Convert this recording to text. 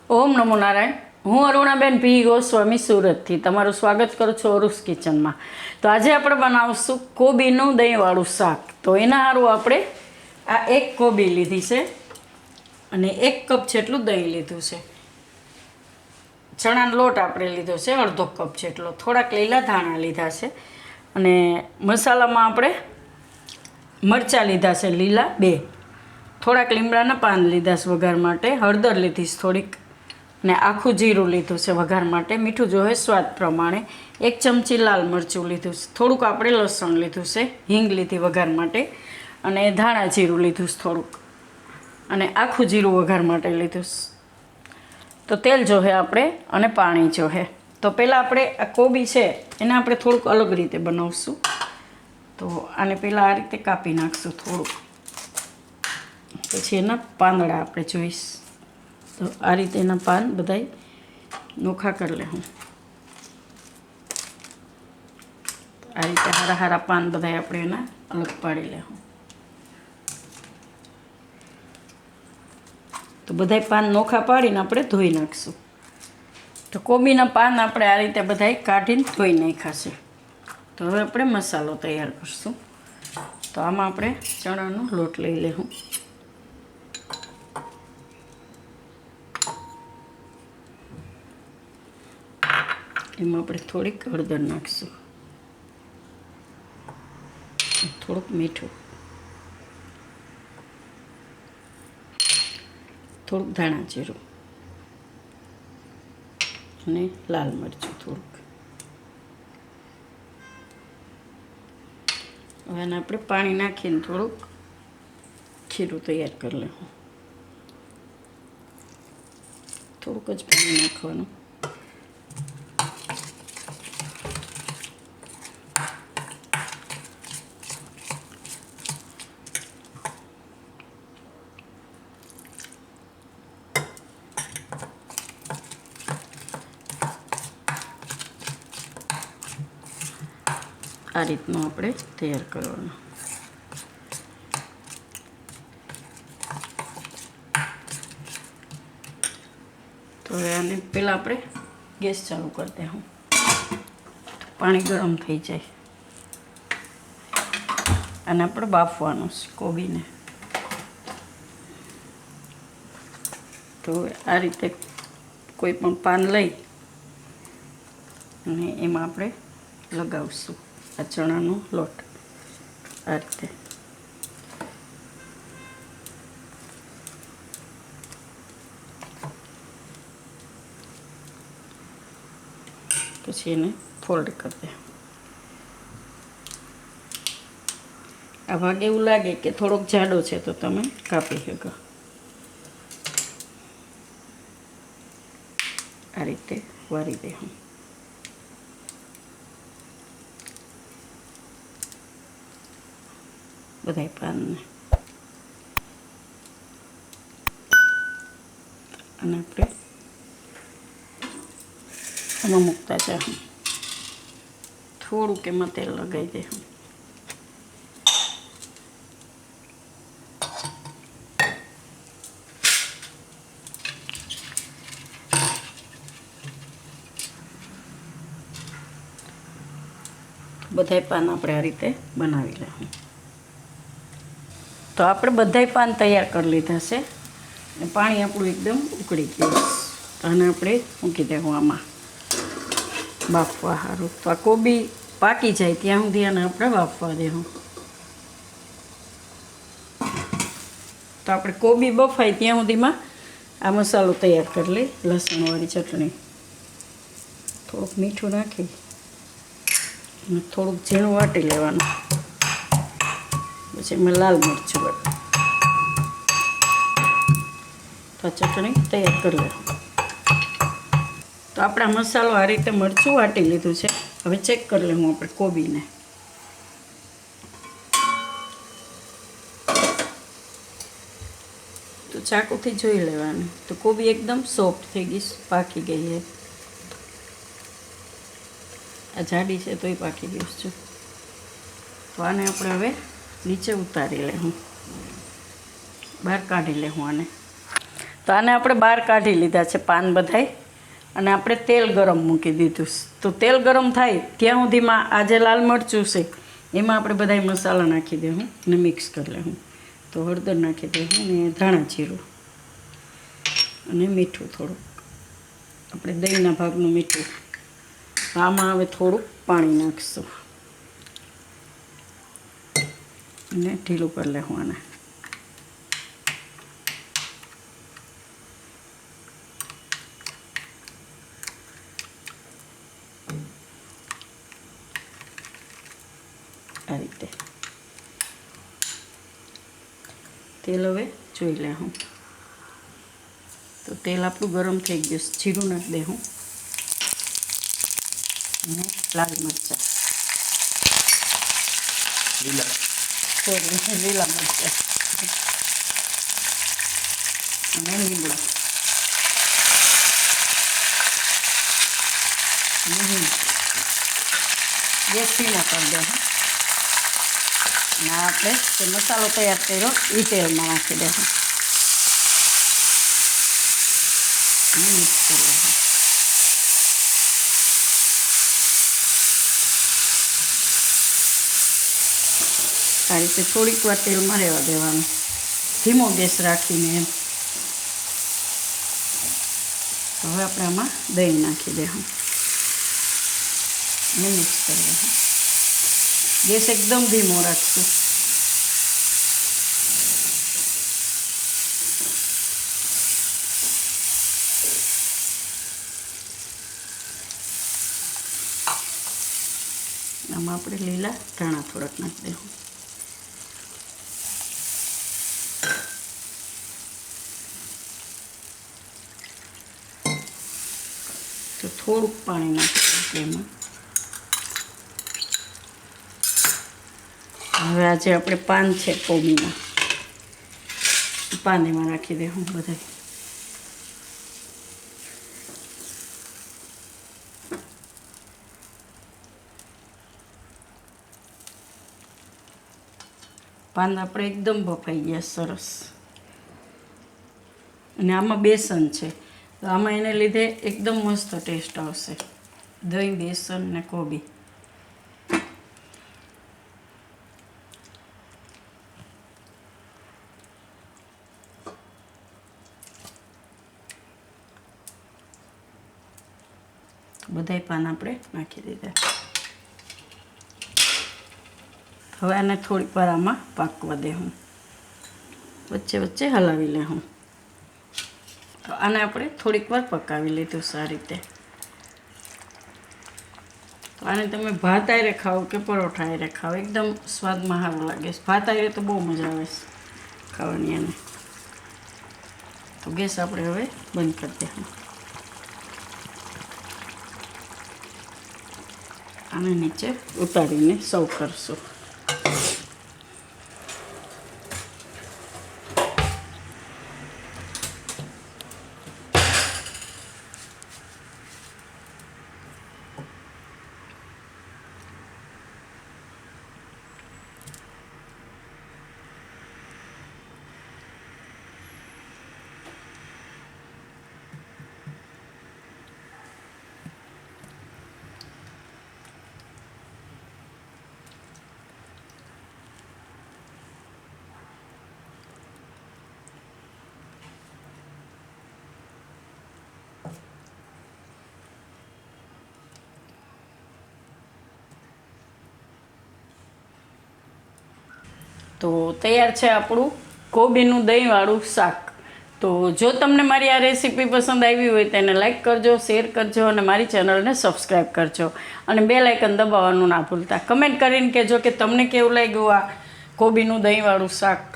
ઓમ નમો નારાયણ. હું અરુણાબેન પી ગોસ્વામી સુરતથી તમારું સ્વાગત કરું છું અરુસ કિચનમાં. તો આજે આપણે બનાવશું કોબીનું દહીંવાળું શાક. તો એના સારું આપણે આ એક કોબી લીધી છે અને 1 કપ જેટલું દહીં લીધું છે. ચણાનો લોટ આપણે લીધો છે અડધો કપ જેટલો. થોડાક લીલા ધાણા લીધા છે અને મસાલામાં આપણે મરચાં લીધા છે લીલા 2, થોડાક લીમડાના પાન લીધા છે વઘાર માટે, હળદર લીધી છે થોડીક ને આખું જીરું લીધું છે વઘાર માટે, મીઠું જોઈએ સ્વાદ પ્રમાણે, 1 ચમચી લાલ મરચું લીધું છે, થોડુંક આપણે લસણ લીધું છે, હિંગ લીધી વઘાર માટે અને ધાણા જીરું લીધું છે થોડુંક અને આખું જીરું વઘાર માટે લીધું છે. તો તેલ જોહે આપણે અને પાણી જોહે. તો પહેલાં આપણે આ કોબી છે એને આપણે થોડુંક અલગ રીતે બનાવશું. તો આને પહેલાં આ રીતે કાપી નાખશું થોડુંક, પછી એના પાંદડા આપણે જોઈશ. તો આ રીતે એના પાન બધાય નોખા કરી લે. હું આ રીતે હારા હારા પાન બધાય આપણે એના અલગ પાડી લે. તો બધાય પાન નોખા પાડીને આપણે ધોઈ નાખશું. તો કોબીના પાન આપણે આ રીતે બધાય કાઢીને ધોઈ નાખ્યા છે. તો હવે આપણે મસાલો તૈયાર કરીશું. તો આમાં આપણે ચણાનો લોટ લઈ લેવું. એમાં આપણે થોડીક હળદર નાખીશું, થોડુંક મીઠું, થોડુંક ધાણા જીરું અને લાલ મરચું થોડુંક. હવે એને આપણે પાણી નાખીને થોડુંક ખીરું તૈયાર કરી લેવું. થોડુંક જ પાણી નાખવાનું. આ રીતનું આપણે તૈયાર કરવાનું. તો હવે આને પહેલાં આપણે ગેસ ચાલુ કરી દઉં. પાણી ગરમ થઈ જાય અને આપણે બાફવાનું છે કોબીને. તો આ રીતે કોઈ પણ પાન લઈ અને એમાં આપણે લગાવશું આ ચણાનો લોટ આ રીતે. પછી એને ફોલ્ડ કરી દે. આ ભાગ એવું લાગે કે થોડોક જાડો છે તો તમે કાપી શકો. આ રીતે વારી દે. બધાય પાનને અને આપણે આમાં મૂકતા જાઉં. થોડુંક એમાં તેલ લગાવી દે. બધાય પાન આપણે આ રીતે બનાવી લેવું. તો આપણે બધાય પાન તૈયાર કરી લીધા છે અને પાણી આપણું એકદમ ઉકળી ગયું. અને આપણે મૂકી દેવું આમાં બાફવા સારું. તો આ કોબી પાકી જાય ત્યાં સુધી આને આપણે બાફવા દેવું. તો આપણે કોબી બફાય ત્યાં સુધીમાં આ મસાલો તૈયાર કરી લઈ. લસણવાળી ચટણી, થોડુંક મીઠું નાખી અને થોડુંક ઝીણું વાટી લેવાનું. પછી એમાં લાલ મરચું તો ચટણી તૈયાર કરી લે. તો આપણા મસાલો આ રીતે મરચું વાટી લીધું છે. હવે ચેક કરી લઉં આપણે કોબીને. તો ચાકુથી જોઈ લેવાનું. તો કોબી એકદમ સોફ્ટ થઈ ગઈ, પાકી ગઈ છે. આ જાડી છે તોય પાકી ગયું છે. તો આને આપણે હવે નીચે ઉતારી લેવું, બહાર કાઢી લેવું આને. તો આને આપણે બહાર કાઢી લીધા છે પાન બધાય, અને આપણે તેલ ગરમ મૂકી દીધું. તો તેલ ગરમ થાય ત્યાં સુધીમાં આ જે લાલ મરચું છે એમાં આપણે બધા મસાલા નાખી દઉં અને મિક્સ કરી લઉં. તો હળદર નાખી દઉં અને ધાણા જીરું અને મીઠું થોડુંક, આપણે દહીંના ભાગનું મીઠું. આમાં હવે થોડુંક પાણી નાખીશું અને ઢીલું કરી લેવું આને. આ રીતે તેલ હવે જોઈ લે હું. તો તેલ આપણું ગરમ થઈ ગયું. જીરું નાખી દે હું અને લાલ મરચાં, લીલા મરચાં અને લીમડો ગેસ ધીમો કરી દે. અને આપણે જે મસાલો તૈયાર કર્યો એ તેલમાં નાખી દઈશું અને મિક્સ કરી દઈશું. આ રીતે થોડીક વાર તેલમાં રહેવા દેવાનું, ધીમો ગેસ રાખીને એમ. હવે આપણે આમાં દહીં નાખી દઈશું અને મિક્સ કરી દઈશું. ગેસ એકદમ ધીમો રાખશું. આમાં આપણે લીલા ધાણા થોડાક નાખી દઈશું. તો થોડુંક પાણી નાખી દઈશું એમાં. હવે આજે આપણે પાન છે કોબીના, પાન એમાં નાખી દે હું બધા. પાન આપણે એકદમ બફાઈ ગયા સરસ. અને આમાં બેસન છે તો આમાં એને લીધે એકદમ મસ્ત ટેસ્ટ આવશે. દહીં, બેસન ને કોબી. બધાય પાન આપણે નાખી દીધા. હવે આને થોડીક વાર આમાં પાકવા દે હું, વચ્ચે વચ્ચે હલાવી લે હું. તો આને આપણે થોડીક વાર પકાવી લીધું સારી રીતે. તો આને તમે ભાત આરે ખાઓ કે પરોઠા આરે ખાઓ એકદમ સ્વાદમાં સારું લાગે. ભાત આરે તો બહુ મજા આવે ખાવાની એને. તો ગેસ આપણે હવે બંધ કરી દઈશું. આને નીચે ઉતારીને સર્વ કરશું. તો તૈયાર છે આપણું કોબીનું દહીંવાળું શાક. તો જો તમને મારી આ રેસીપી પસંદ આવી હોય તો એને લાઈક કરજો, શેર કરજો અને મારી ચેનલને સબસ્ક્રાઈબ કરજો. અને બેલ આઇકન દબાવવાનું ના ભૂલતા. કમેન્ટ કરીને કહેજો કે તમને કેવું લાગ્યું આ કોબીનું દહીંવાળું શાક.